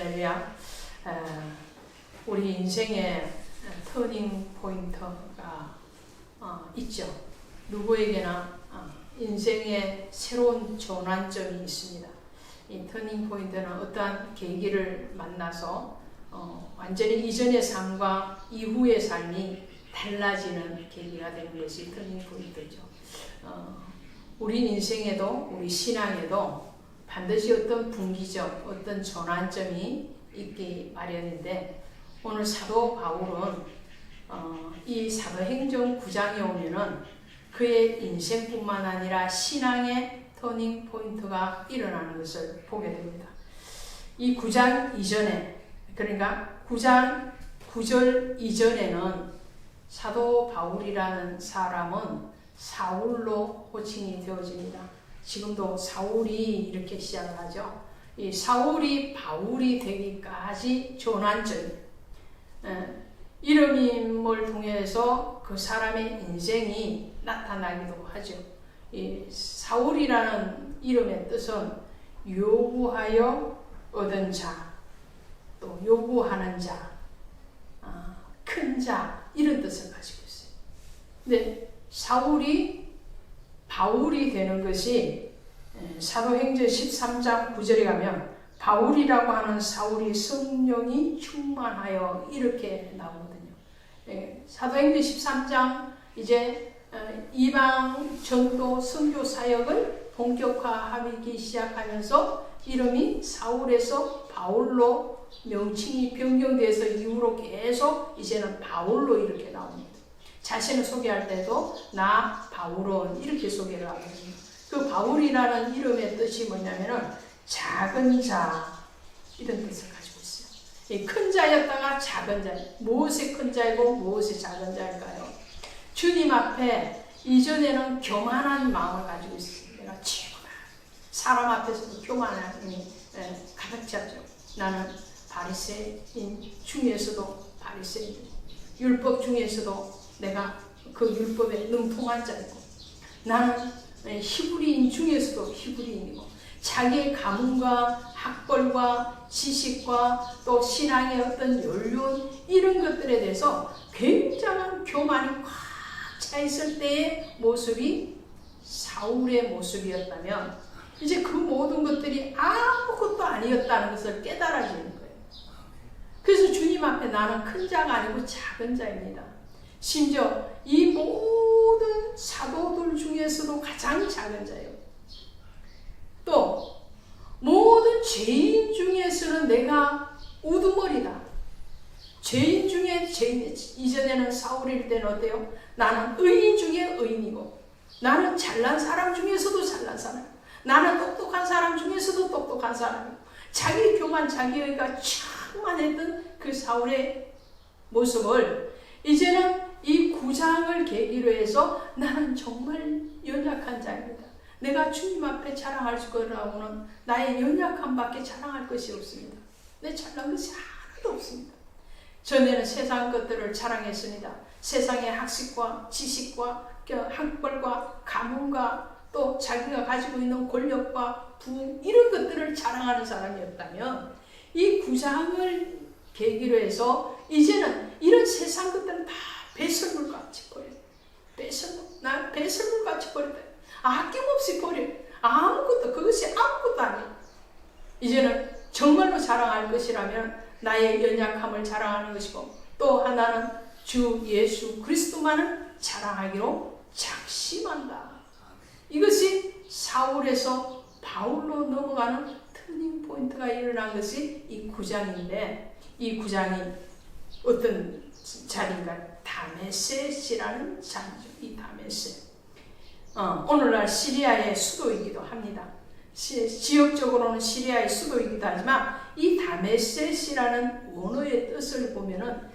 할렐루야. 우리 인생의 터닝 포인트가 있죠. 누구에게나 인생의 새로운 전환점이 있습니다. 이 터닝 포인트는 어떠한 계기를 만나서 완전히 이전의 삶과 이후의 삶이 달라지는 계기가 되는 것이 터닝 포인트죠. 우리 인생에도 우리 신앙에도 반드시 어떤 분기점, 어떤 전환점이 있기 마련인데, 오늘 사도 바울은 이 사도행전 9장에 오면은 그의 인생뿐만 아니라 신앙의 터닝 포인트가 일어나는 것을 보게 됩니다. 이 9장 이전에, 그러니까 9장 9절 이전에는 사도 바울이라는 사람은 사울로 호칭이 되어집니다. 지금도 사울이 이렇게 시작을 하죠. 이 사울이 바울이 되기까지 전환점, 이름임을 통해서 그 사람의 인생이 나타나기도 하죠. 이 사울이라는 이름의 뜻은 요구하여 얻은 자, 또 요구하는 자, 큰 자, 이런 뜻을 가지고 있어요. 근데 사울이 바울이 되는 것이 사도행전 13장 9절에 가면 바울이라고 하는 사울이 성령이 충만하여 이렇게 나오거든요. 사도행전 13장 이제 이방 전도 선교 사역을 본격화하기 시작하면서 이름이 사울에서 바울로 명칭이 변경돼서 이후로 계속 이제는 바울로 이렇게 나옵니다. 자신을 소개할 때도 나 바울은 이렇게 소개를 하거든요. 그 바울이라는 이름의 뜻이 뭐냐면은 작은 자, 이런 뜻을 가지고 있어요. 큰 자였다가 작은 자, 무엇이 큰 자이고 무엇이 작은 자일까요? 주님 앞에 이전에는 교만한 마음을 가지고 있어요. 내가 최고다. 사람 앞에서도 교만함이 가득 찼죠. 나는 바리새인 중에서도 바리새인, 율법 중에서도 내가 그 율법에 능통한 자이고, 나는 히브리인 중에서도 히브리인이고, 자기의 가문과 학벌과 지식과 또 신앙의 어떤 연륜, 이런 것들에 대해서 굉장한 교만이 꽉 차 있을 때의 모습이 사울의 모습이었다면, 이제 그 모든 것들이 아무것도 아니었다는 것을 깨달아지는 거예요. 그래서 주님 앞에 나는 큰 자가 아니고 작은 자입니다. 심지어 이 모든 사도들 중에서도 가장 작은 자예요. 또 모든 죄인 중에서는 내가 우두머리다. 죄인 중에 죄인, 이전에는 사울일 때는 어때요? 나는 의인 중에 의인이고, 나는 잘난 사람 중에서도 잘난 사람, 나는 똑똑한 사람 중에서도 똑똑한 사람이고, 자기 교만, 자기의가 충만했던 그 사울의 모습을 이제는 이 9장을 계기로 해서 나는 정말 연약한 자입니다. 내가 주님 앞에 자랑할 거라고는 나의 연약함밖에 자랑할 것이 없습니다. 내 잘난 것이 하나도 없습니다. 전에는 세상 것들을 자랑했습니다. 세상의 학식과 지식과 학벌과 가문과 또 자기가 가지고 있는 권력과 부, 이런 것들을 자랑하는 사람이었다면, 이 9장을 계기로 해서 이제는 이런 세상 것들은 다 배설물같이 버려. 난 배설물같이 버렸다. 아낌없이 버려. 아무것도, 그것이 아무것도 아니야. 이제는 정말로 자랑할 것이라면 나의 연약함을 자랑하는 것이고, 또 하나는 주 예수 그리스도만을 자랑하기로 작심한다. 이것이 사울에서 바울로 넘어가는 터닝 포인트가 일어난 것이 이 9장인데, 이 9장이 어떤 자리인가? 다메섹이라는 자리죠. 이 다메섹. 오늘날 시리아의 수도이기도 합니다. 지역적으로는 시리아의 수도이기도 하지만, 이 다메섹이라는 원어의 뜻을 보면은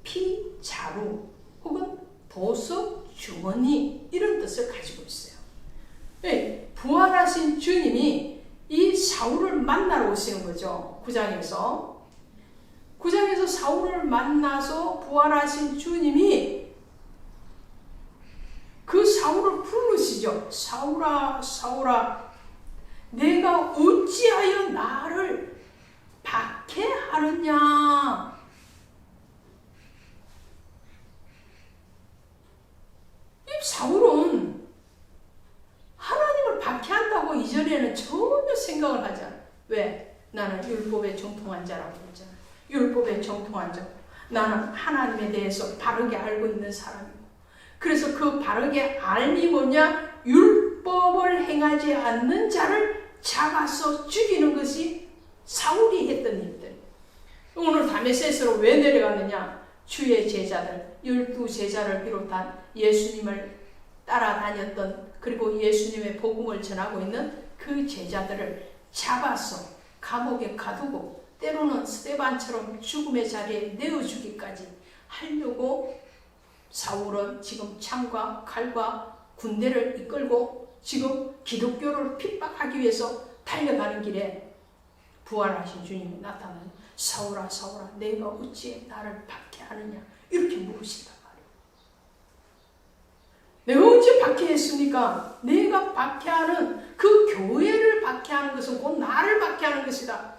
피자루 혹은 보석 주머니, 이런 뜻을 가지고 있어요. 네, 부활하신 주님이 이 사울을 만나러 오시는 거죠. 9장에서 사울을 만나서 부활하신 주님이 그 사울을 부르시죠. 사울아, 사울아, 내가 어찌하여 나를 하느냐? 이 사울은 하나님을 박해한다고 이전에는 전혀 생각을 하지 않아요. 왜? 나는 율법에 정통한 자라고 했잖아요. 율법에 정통한 자. 나는 하나님에 대해서 바르게 알고 있는 사람이고. 그래서 그 바르게 알미 뭐냐? 율법을 행하지 않는 자를 잡아서 죽이는 것이 사울이 했던 일들. 오늘 다메섹으로 왜 내려가느냐? 주의 제자들, 12제자를 비롯한 예수님을 따라다녔던, 그리고 예수님의 복음을 전하고 있는 그 제자들을 잡아서 감옥에 가두고 때로는 스데반처럼 죽음의 자리에 내어주기까지 하려고 사울은 지금 창과 칼과 군대를 이끌고 지금 기독교를 핍박하기 위해서 달려가는 길에 부활하신 주님이 나타나요. 사울아 사울아 내가 어찌 나를 박해하느냐 이렇게 물으시단 말이에요. 내가 언제 박해했습니까? 내가 박해하는 그 교회를 박해하는 것은 곧 나를 박해하는 것이다.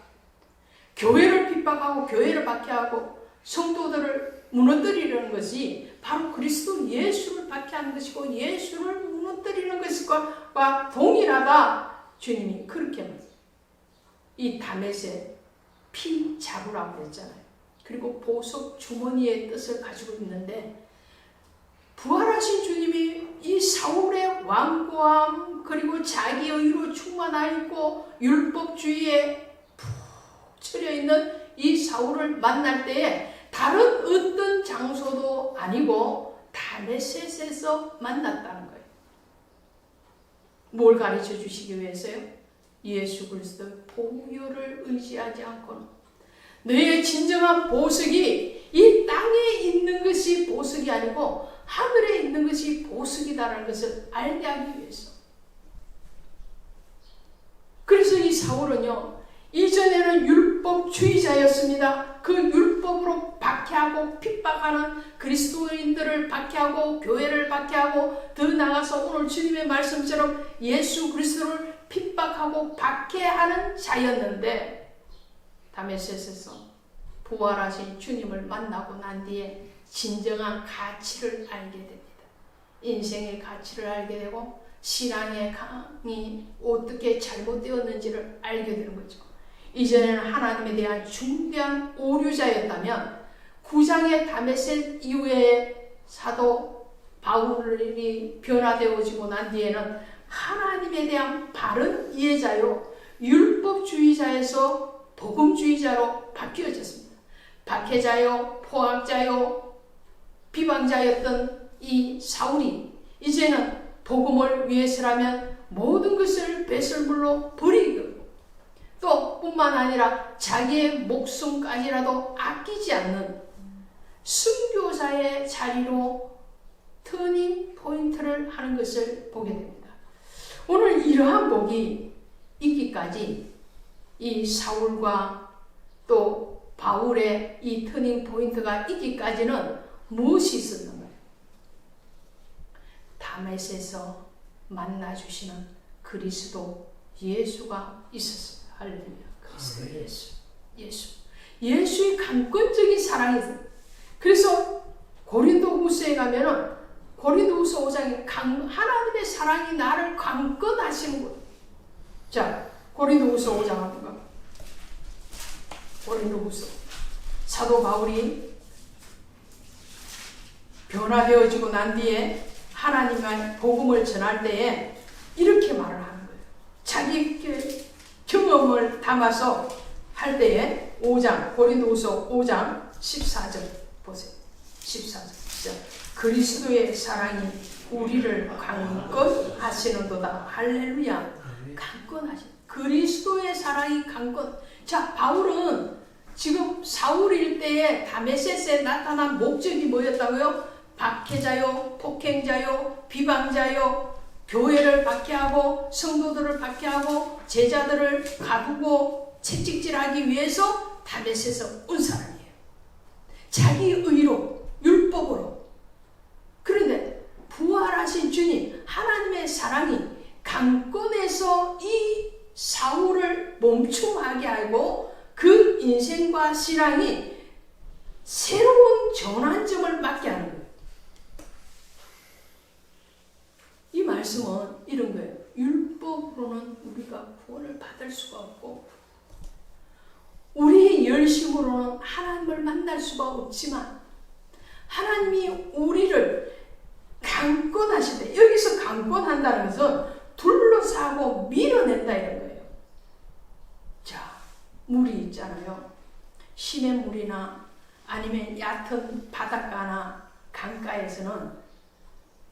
교회를 핍박하고 교회를 박해하고 성도들을 무너뜨리려는 것이 바로 그리스도 예수를 박해하는 것이고 예수를 무너뜨리는 것과 동일하다. 주님이 그렇게 말했어요. 이 다메섹 피 잡으라고 했잖아요. 그리고 보석 주머니의 뜻을 가지고 있는데 부활하신 주님이 이 사울의 완고함 그리고 자기 의로 충만하 있고 율법주의에 푹 처려 있는 이 사울을 만날 때에 다른 어떤 장소도 아니고 다메섹에서 만났다는 거예요. 뭘 가르쳐 주시기 위해서요? 예수 그리스도의 보혈을 의지하지 않고는 너의 진정한 보석이 이 땅에 있는 것이 보석이 아니고 하늘에 있는 것이 보석이다라는 것을 알게 하기 위해서. 그래서 이 사울은요, 이전에는 율법주의자였습니다. 그 율법으로 박해하고 핍박하는 그리스도인들을 박해하고 교회를 박해하고 더 나아가서 오늘 주님의 말씀처럼 예수 그리스도를 핍박하고 박해하는 자였는데 다메섹에서 부활하신 주님을 만나고 난 뒤에 진정한 가치를 알게 됩니다. 인생의 가치를 알게 되고 신앙의 강이 어떻게 잘못되었는지를 알게 되는 거죠. 이전에는 하나님에 대한 중대한 오류자였다면 9장의 다메섹 이후에 사도 바울이 변화되어지고 난 뒤에는 하나님에 대한 바른 이해자요 율법주의자에서 복음주의자로 바뀌어졌습니다. 박해자요 포악자요 비방자였던 이 사울이 이제는 복음을 위해서라면 모든 것을 배설물로 버리고 또 뿐만 아니라 자기의 목숨까지라도 아끼지 않는 순교자의 자리로 터닝 포인트를 하는 것을 보게 됩니다. 오늘 이러한 복이 있기까지 이 사울과 또 바울의 이 터닝 포인트가 있기까지는 무엇이 있었는가? 다메섹에서 만나주시는 그리스도 예수가 있었습니다. 할렐루야. 그리스도 예수의 강권적인 사랑이 있어요. 그래서 고린도후서에 가면은 고린도후서 5장에 하나님의 사랑이 나를 강권하시는 것. 자, 고린도후서 5장 합니다. 고린도후서 사도 바울이 변화되어지고 난 뒤에 하나님의 복음을 전할 때에 이렇게 말을 하는 거예요. 자기 경험을 담아서 할 때에 5장 고린도후서 5장 14절 보세요. 14절. 그리스도의 사랑이 우리를 강권하시는도다. 할렐루야. 강권하시. 그리스도의 사랑이 강권. 자, 바울은 지금 사울일 때에 다메섹에 나타난 목적이 뭐였다고요? 박해자요, 폭행자요, 비방자요, 교회를 박해하고 성도들을 박해하고 제자들을 가두고 채찍질하기 위해서 다메섹에서 온 사람이에요. 자기 의로, 율법으로. 그런데 부활하신 주님, 하나님의 사랑이 강권해서 이 사울을 멈춤하게 하고 그 인생과 신앙이 새로운 전환점을 맞게 하는 거예요. 이 말씀은 이런 거예요. 율법으로는 우리가 구원을 받을 수가 없고 우리의 열심으로는 하나님을 만날 수가 없지만 하나님이 우리를 강권하실 때, 여기서 강권한다는 것은 둘러싸고 밀어낸다 이런 거예요. 자, 물이 있잖아요. 시냇물이나 아니면 얕은 바닷가나 강가에서는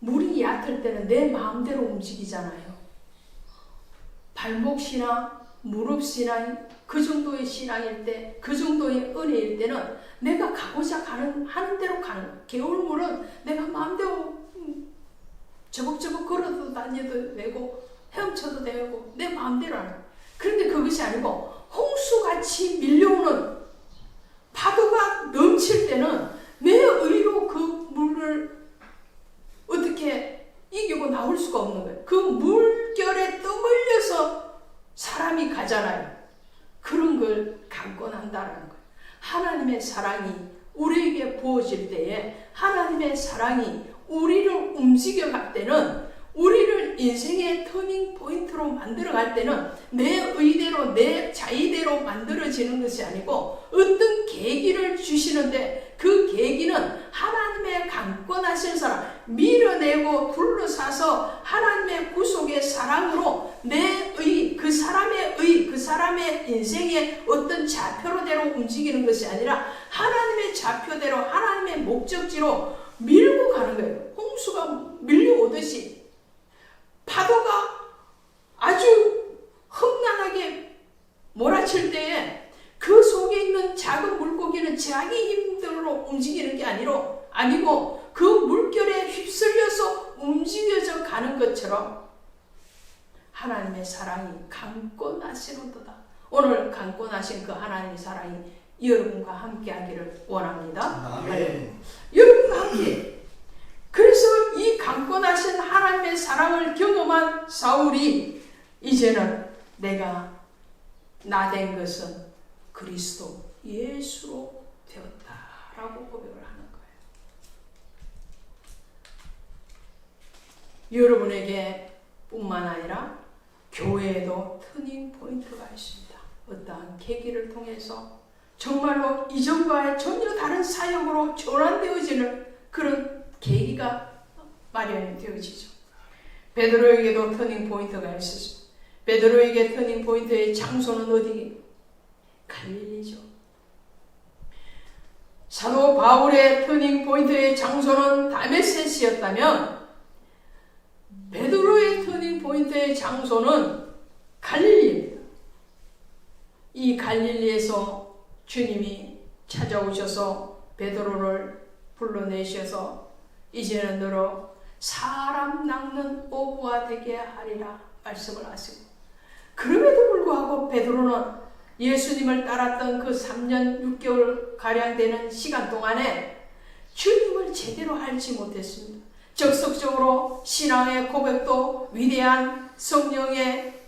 물이 얕을 때는 내 마음대로 움직이잖아요. 발목신앙, 무릎신앙, 그 정도의 신앙일 때, 그 정도의 은혜일 때는 내가 가고자 하는 대로 가는. 개울물은 내가 마음대로 저벅저벅 걸어도 다녀도 되고 헤엄쳐도 되고 내 마음대로 하는. 그런데 그것이 아니고 홍수같이 밀려오는 파도가 넘칠 때는 내 의로 그 물을 어떻게 이기고 나올 수가 없는 거예요. 그 물결에 떠밀려서 사람이 가잖아요. 그런 걸 강권한다는 거예요. 하나님의 사랑이 우리에게 부어질 때에, 하나님의 사랑이 우리를 움직여갈 때는, 우리를 인생의 터닝 포인트로 만들어갈 때는 내 의대로, 내 자의대로 만들어지는 것이 아니고 어떤 계기를 주시는데, 그 계기는 하나님의 강권하신 사랑, 밀어내고 둘러싸서 하나님의 구속의 사랑으로 내 의, 그 사람의 의, 그 사람의 인생의 어떤 좌표로대로 움직이는 것이 아니라 하나님의 좌표대로, 하나님의 목적지로 밀고 가는 거예요. 홍수가 밀려오듯이 파도가 아주 험난하게 몰아칠 때에 그 속에 있는 작은 물고기는 자기 힘들로 움직이는 게 아니고 그 물결에 휩쓸려서 움직여져 가는 것처럼 하나님의 사랑이 강권하시는도다. 오늘 강권하신 그 하나님의 사랑이 여러분과 함께 하기를 원합니다. 아멘. 여러분과 함께. 그래서 이 강권하신 하나님의 사랑을 경험한 사울이 이제는 내가 나 된 것은 그리스도 예수로 되었다라고 고백을 하는 거예요. 여러분에게 뿐만 아니라 교회에도 터닝 포인트가 있습니다. 어떠한 계기를 통해서 정말로 이전과의 전혀 다른 사역으로 전환되어지는 그런 계기가 마련이 되어지죠. 베드로에게도 터닝 포인트가 있었습니다. 베드로에게 터닝 포인트의 장소는 어디? 갈릴리죠. 사도 바울의 터닝 포인트의 장소는 다메섹이었다면 베드로의 터닝 포인트의 장소는 갈릴리입니다. 이 갈릴리에서 주님이 찾아오셔서 베드로를 불러내셔서 이제는 너로 사람 낚는 어부가 되게 하리라 말씀을 하시고, 그럼에도 불구하고 베드로는 예수님을 따랐던 그 3년 6개월 가량 되는 시간 동안에 주님을 제대로 알지 못했습니다. 적극적으로 신앙의 고백도, 위대한 성령의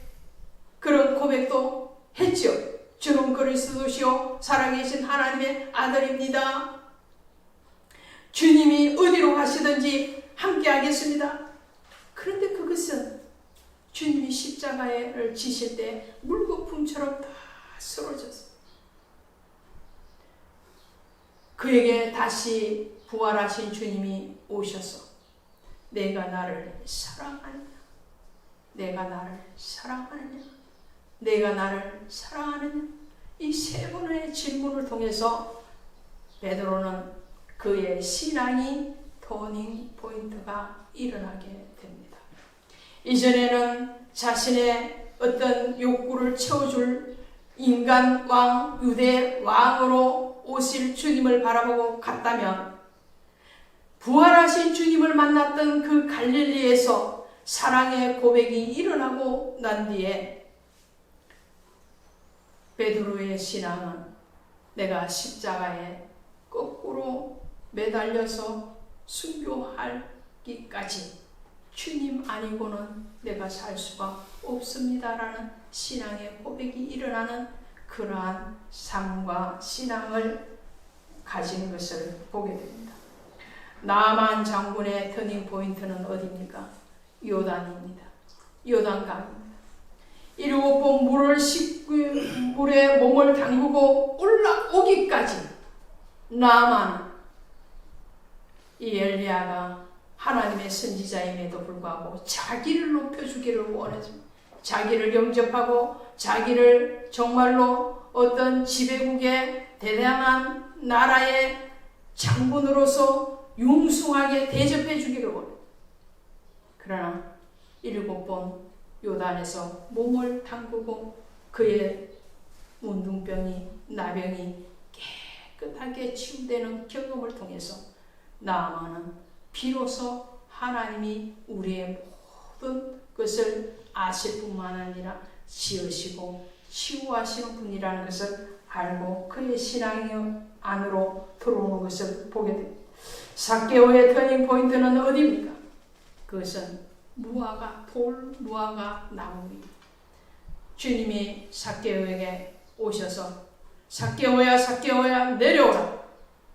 그런 고백도 했죠. 주는 그리스도시요 살아계신 하나님의 아들입니다. 주님이 어디로 가시든지 함께 하겠습니다. 그런데 그것은 주님이 십자가를 지실 때 물거품처럼 다 쓰러졌어요. 그에게 다시 부활하신 주님이 오셔서 내가 나를 사랑하느냐, 내가 나를 사랑하느냐, 내가 나를 사랑하느냐, 이 세 번의 질문을 통해서 베드로는 그의 신앙이 터닝 포인트가 일어나게 됩니다. 이전에는 자신의 어떤 욕구를 채워줄 인간 왕, 유대 왕으로 오실 주님을 바라보고 갔다면, 부활하신 주님을 만났던 그 갈릴리에서 사랑의 고백이 일어나고 난 뒤에 베드로의 신앙은 내가 십자가에 거꾸로 매달려서 순교하기까지 주님 아니고는 내가 살 수가 없습니다라는 신앙의 고백이 일어나는 그러한 삶과 신앙을 가지는 것을 보게 됩니다. 나아만 장군의 터닝 포인트는 어디입니까? 요단입니다. 요단강입니다. 7번 물에 몸을 담그고 올라오기까지 나아만 이 엘리야가 하나님의 선지자임에도 불구하고 자기를 높여주기를 원했습니다. 자기를 영접하고 자기를 정말로 어떤 지배국의 대단한 나라의 장군으로서 융숭하게 대접해 주기를 원해요. 그러나 7번 요단에서 몸을 담그고 그의 문둥병이 나병이 깨끗하게 치유되는 경험을 통해서 나아만은 비로소 하나님이 우리의 모든 것을 아실 뿐만 아니라 지으시고 치유하시는 분이라는 것을 알고 그의 신앙 안으로 들어오는 것을 보게 됩니다. 삭개오의 터닝 포인트는 어디입니까? 그것은 무화과 나무입니다. 주님이 삭개오에게 오셔서 삭개오야 내려오라.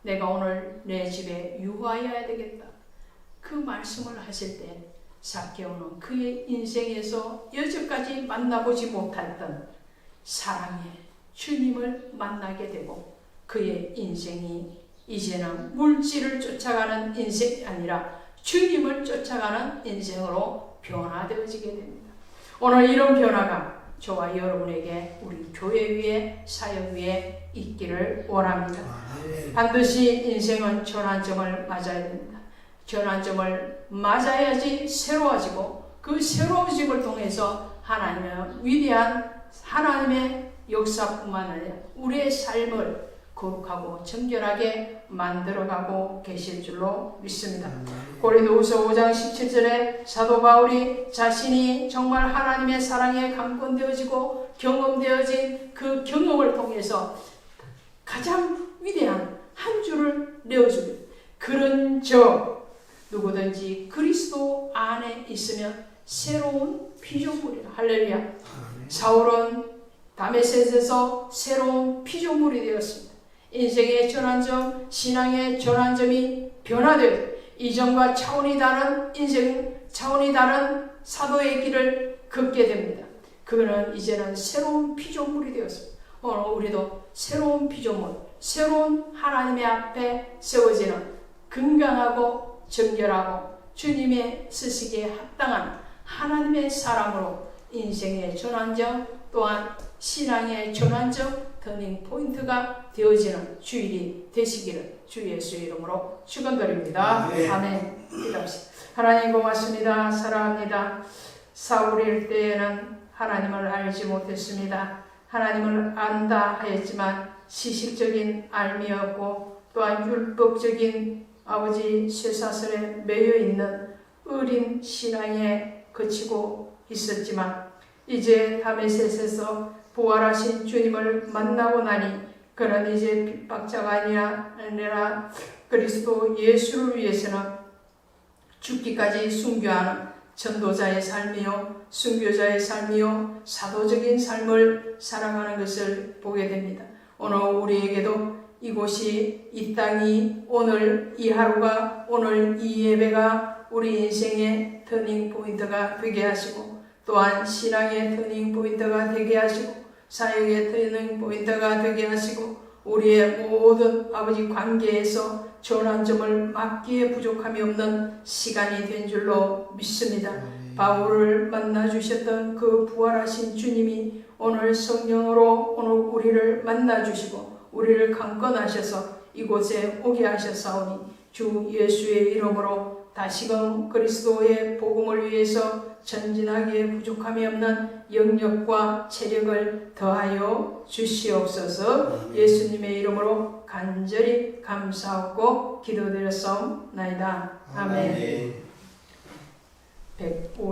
내가 오늘 내 집에 유하여야 되겠다. 그 말씀을 하실 때 삭개오는 그의 인생에서 여지까지 만나보지 못했던 사랑의 주님을 만나게 되고 그의 인생이 이제는 물질을 쫓아가는 인생이 아니라 주님을 쫓아가는 인생으로 변화되어지게 됩니다. 오늘 이런 변화가 저와 여러분에게 우리 교회 위에 사역 위에 있기를 원합니다. 반드시 인생은 전환점을 맞아야 됩니다. 전환점을 맞아야지 새로워지고 그 새로워짐을 통해서 하나님의 위대한 하나님의 역사뿐만 아니라 우리의 삶을 거룩하고 정결하게 만들어가고 계실 줄로 믿습니다. 고린도후서 5장 17절에 사도 바울이 자신이 정말 하나님의 사랑에 감건되어지고 경험되어진 그 경험을 통해서 가장 위대한 한 줄을 내어줍니다. 그런 저 누구든지 그리스도 안에 있으면 새로운 피조물이라. 할렐루야. 사울은 다메섹에서 새로운 피조물이 되었습니다. 인생의 전환점, 신앙의 전환점이 변화되어 이전과 차원이 다른 인생, 차원이 다른 사도의 길을 걷게 됩니다. 그는 이제는 새로운 피조물이 되었습니다. 오늘 우리도 새로운 피조물, 새로운 하나님의 앞에 세워지는 건강하고 정결하고 주님의 쓰시기에 합당한 하나님의 사람으로 인생의 전환점 또한 신앙의 전환점 터닝 포인트가 되어지는 주일이 되시기를 주 예수의 이름으로 축원드립니다. 아멘. 기도합시다. 하나님 고맙습니다. 사랑합니다. 사울일 때에는 하나님을 알지 못했습니다. 하나님을 안다 하였지만 시식적인 알미였고 또한 율법적인 아버지 쇠사슬에 매여 있는 어린 신앙에 그치고 있었지만 이제 다메섹에서 부활하신 주님을 만나고 나니 그는 이제 핍박자가 아니라 그리스도 예수를 위해서는 죽기까지 순교하는 전도자의 삶이요 순교자의 삶이요 사도적인 삶을 살아가는 것을 보게 됩니다. 오늘 우리에게도 이곳이 이 땅이 오늘 이 하루가 오늘 이 예배가 우리 인생의 터닝 포인트가 되게 하시고 또한 신앙의 터닝 포인트가 되게 하시고 사역의 터닝 포인트가 되게 하시고 우리의 모든 아버지 관계에서 전환점을 막기에 부족함이 없는 시간이 된 줄로 믿습니다. 바울을 만나주셨던 그 부활하신 주님이 오늘 성령으로 오늘 우리를 만나주시고 우리를 강건하셔서 이곳에 오게 하셨사오니 주 예수의 이름으로 다시금 그리스도의 복음을 위해서 전진하기에 부족함이 없는 영력과 체력을 더하여 주시옵소서. 예수님의 이름으로 간절히 감사하고 기도드렸사옵나이다. 아멘. 105